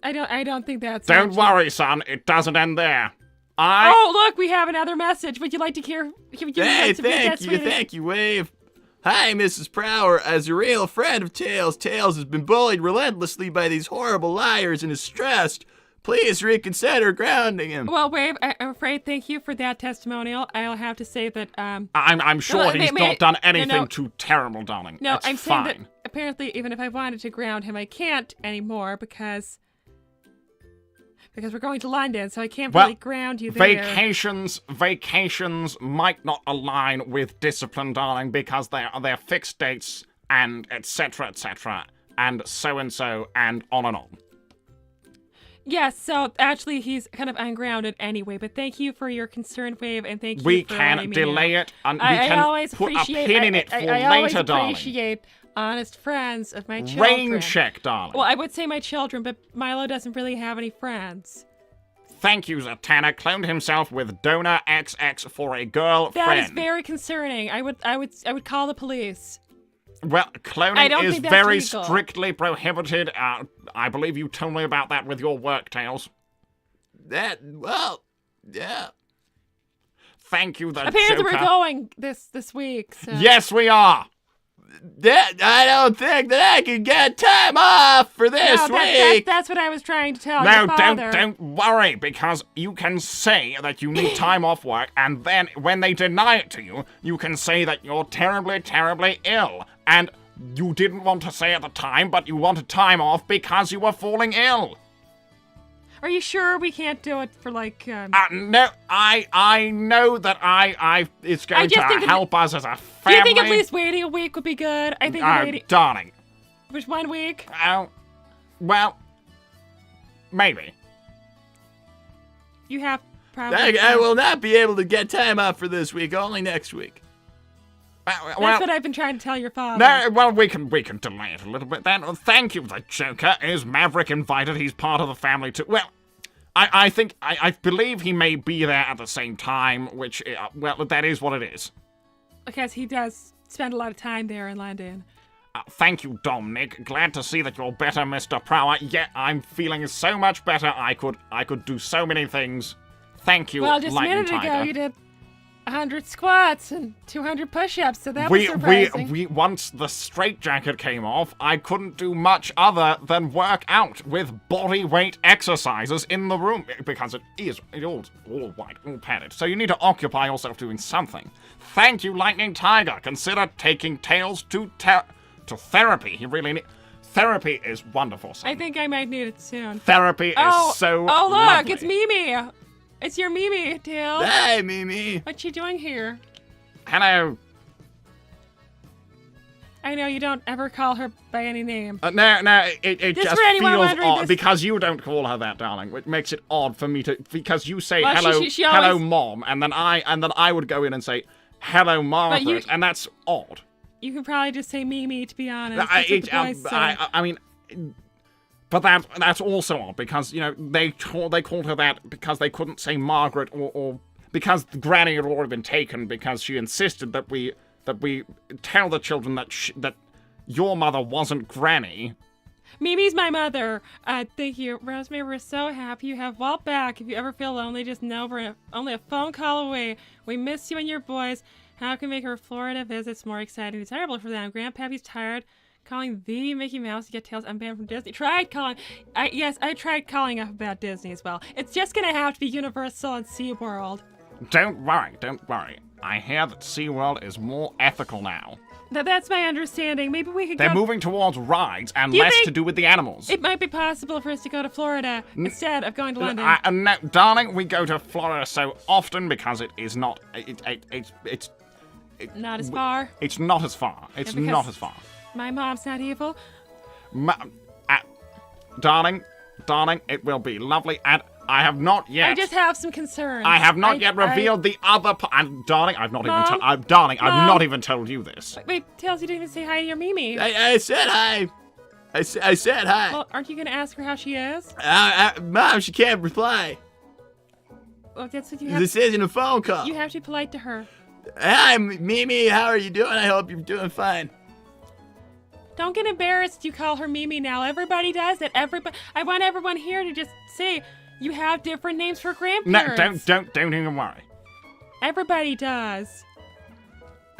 I don't think that's. Don't actually- worry, son. It doesn't end there. Oh, look, we have another message. Would you like to hear? Hey, thank you, Wave. Hi, Mrs. Prower. As a real friend of Tails, Tails has been bullied relentlessly by these horrible liars and is stressed. Please reconsider grounding him. Well, Wave, I'm afraid. Thank you for that testimonial. I'll have to say that. I'm sure he's not done anything too terrible, darling. No, it's I'm fine. saying that apparently, even if I wanted to ground him, I can't anymore because we're going to London, so I can't really ground you there. Vacations might not align with discipline, darling, because they're fixed dates and etc. and so and on and on. Yes, so actually he's kind of ungrounded anyway, but thank you for your concern, Wave, and thank you We for can letting me delay know. it, and we I can always put a appreciate, pin in it for I always later, darling. appreciate honest friends of my children. Rain check, darling. Well, I would say my children, but Milo doesn't really have any friends. Thank you, Zatanna cloned himself with Donor XX for a girlfriend. That is very concerning. I would call the police. Well, I cloning don't is think that's very legal. strictly prohibited. I believe you told me about that with your work, Tails. Yeah. Thank you, the Apparently Joker. we're going this week. So. Yes, we are. I don't think that I can get time off for this week. That's what I was trying to tell No, your father. don't worry, because you can say that you need time off work, and then when they deny it to you, you can say that you're terribly, terribly ill, and you didn't want to say at the time, but you wanted time off because you were falling ill. Are you sure we can't do it for like? No, I know that it's going to help us as a Do family. you think at least waiting a week would be good? I think waiting. Darling. Which 1 week? Well, maybe. You have probably. I will not be able to get time off for this week, only next week. That's what I've been trying to tell your father. No, well, we can delay it a little bit then. Thank you, the Joker. Is Maverick invited? He's part of the family too. Well, I think, I believe he may be there at the same time, which, well, that is what it is. Because he does spend a lot of time there in London. Thank you, Dominic. Glad to see that you're better, Mr. Prower. Yeah, I'm feeling so much better. I could do so many things. Thank you, Well, just a Lightning minute ago Tiger. you did 100 squats and 200 push-ups, so that was surprising. We once the straitjacket came off, I couldn't do much other than work out with body weight exercises in the room because it's all white, all padded. So you need to occupy yourself doing something. Thank you, Lightning Tiger. Consider taking Tails to therapy. He really need therapy is wonderful. Son. I think I might need it soon. Therapy is so Oh, look, lovely. it's Mimi. It's your Mimi, Tails. Hey, Mimi. What's she doing here? Hello. I know you don't ever call her by any name. No, it Just just for anyone feels wondering, odd this- because you don't call her that, darling. It makes it odd for me to because you say Well, hello, she hello, always- mom, and then I would go in and say hello, Margaret, and that's odd. You could probably just say Mimi, to be honest. That's what the boys say. I mean, but that's also odd because they called her that because they couldn't say Margaret or because Granny had already been taken because she insisted that we that we tell the children that your mother wasn't Granny. Mimi's my mother. Thank you. Rosemary, we're so happy you have Walt back. If you ever feel lonely, just know we're only a phone call away. We miss you and your boys. How can we make our Florida visits more exciting and desirable for them? Grandpappy's tired calling the Mickey Mouse to get Tails unbanned from Disney. I tried calling up about Disney as well. It's just gonna have to be Universal and SeaWorld. Don't worry. I hear that SeaWorld is more ethical now. That's my understanding. Maybe we could They're go... moving towards rides and Do you less think- to do with the animals. It might be possible for us to go to Florida instead of going to London. No, darling, we go to Florida so often because it is not. It's Not as far. It's not as far. It's because- not as far. My mom's not evil. Darling, it will be lovely, and I have not yet. I just have some concerns. I have not yet revealed the other part. And darling, I've not Mom? even. Darling, I've Mom? not even told you this. Wait, Tails, you didn't even say hi to your Mimi. I said hi. I said hi. Well, aren't you going to ask her how she is? Mom, she can't reply. Well, that's what you have. This isn't a phone call. You have to be polite to her. Hi, Mimi. How are you doing? I hope you're doing fine. Don't get embarrassed. You call her Mimi now. Everybody does it. I want everyone here to just say you have different names for No, grandparents. don't even worry. Everybody does.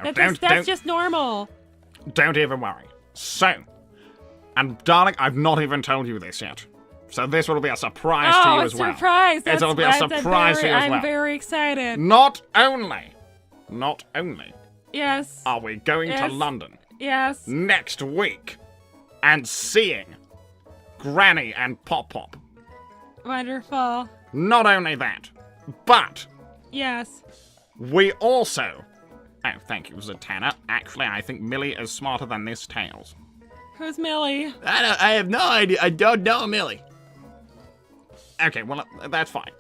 No, That's just normal. Don't even worry. So, and darling, I've not even told you this yet. So this will be a surprise to you as well. Surprise! It'll be a surprise to you as well. I'm very excited. Not only Yes. are we going to Yes. London Yes. next week and seeing Granny and Pop-Pop. Wonderful. Not only that, but Yes. we also... Oh, thank you, Zatanna. Actually, I think Millie is smarter than this Tails. Who's Millie? I have no idea. I don't know Millie. Okay, well, that's fine.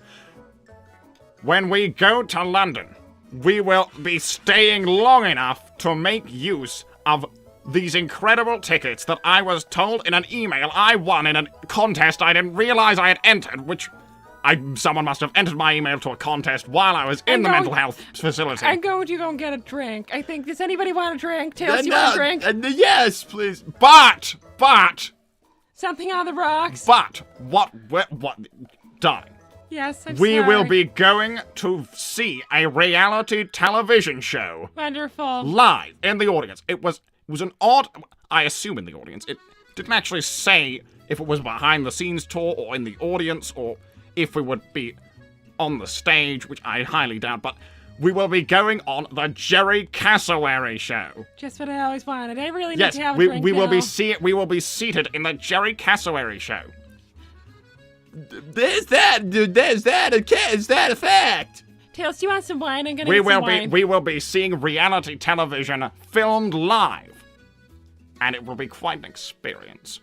When we go to London, we will be staying long enough to make use of these incredible tickets that I was told in an email I won in a contest I didn't realize I had entered, which someone must have entered my email to a contest while I was in the mental health facility. I'm going to go and get a drink. I think, does anybody want a drink? Tails, you want a drink? Yes, please. But, Something on the rocks? what, darling, Yes, I'm we sorry. will be going to see a reality television show Wonderful. live in the audience. It was an odd, I assume in the audience. It didn't actually say if it was behind the scenes tour or in the audience or if we would be on the stage, which I highly doubt, but we will be going on the Jerry Cassowary show. Just what I always wanted. I really need Yes, to have a we drink will now. we will be seated in the Jerry Cassowary show. Is that a fact? Tails, do you want some wine? I'm gonna We get will some wine. we will be seeing reality television filmed live, and it will be quite an experience.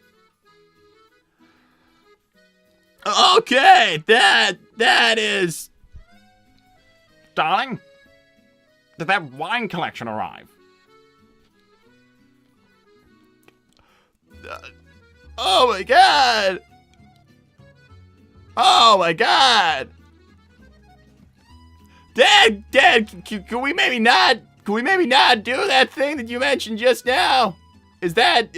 Okay, that is. Darling, did that wine collection arrive? Oh my god! Oh my god! Dad, can we maybe not do that thing that you mentioned just now? Is that?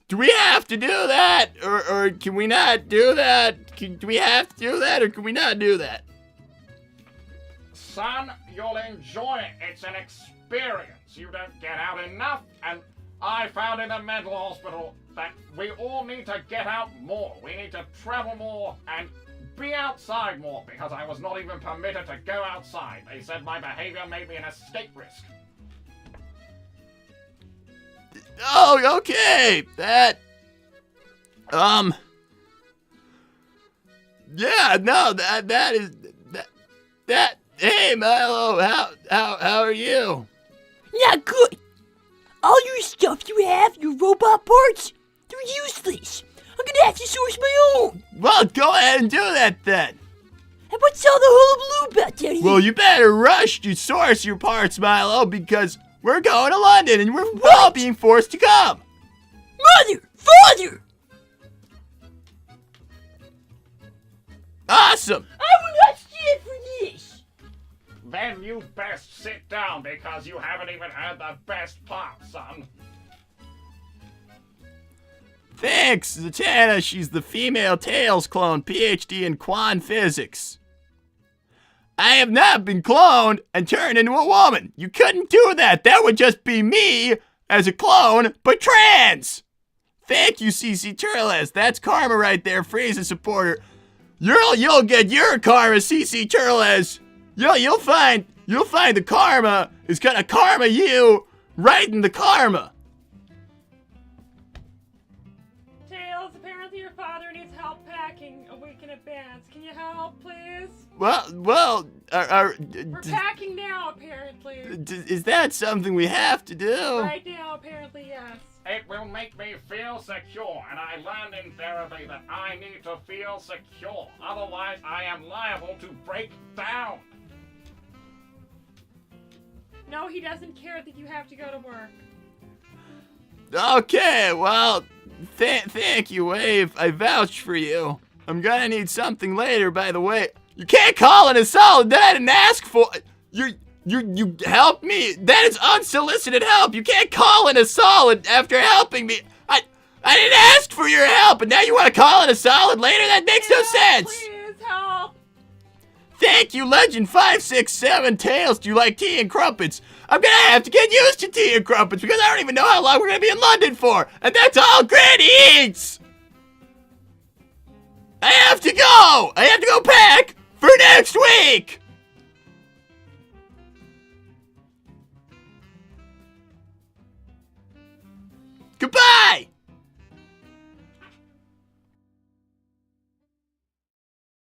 Do we have to do that, or can we not do that? Do we have to do that, or can we not do that? Son, you'll enjoy it. It's an experience. You don't get out enough, and I found in the mental hospital that we all need to get out more. We need to travel more and be outside more, because I was not even permitted to go outside. They said my behavior made me an escape risk. Oh, okay. Yeah, no, that is. Hey, Milo, how are you? Not good. All your stuff you have, your robot parts, they're useless. I'm gonna have to source my own. Well, go ahead and do that then. And what's all the hullabaloo about, Daddy? Well, you better rush to source your parts, Milo, because we're going to London and we're all being forced to come. Mother! Father! Awesome. I will not stand for this. Then you best sit down because you haven't even heard the best part, son. Thanks, Zatanna. She's the female Tails clone, PhD in quantum physics. I have not been cloned and turned into a woman. You couldn't do that. That would just be me as a clone, but trans. Thank you, CC Turles. That's karma right there, Frieza supporter. You'll get your karma, CC Turles. You'll find the karma is gonna karma you right in the karma. Tails, apparently your father needs help packing a week in advance. Can you help, please? Well, We're packing now, apparently. is that something we have to do? Right now, apparently, yes. It will make me feel secure, and I learned in therapy that I need to feel secure. Otherwise, I am liable to break down. No, he doesn't care that you have to go to work. Okay, well, thank you, Wave. I vouch for you. I'm gonna need something later, by the way. You can't call it a solid that I didn't ask for. You helped me. That is unsolicited help. You can't call it a solid after helping me. I didn't ask for your help, and now you want to call it a solid later? That makes no sense. Please help. Thank you, Legend 567 Tails. Do you like tea and crumpets? I'm gonna have to get used to tea and crumpets because I don't even know how long we're gonna be in London for, and that's all Granny eats. I have to go. I have to go pack for next week. Goodbye!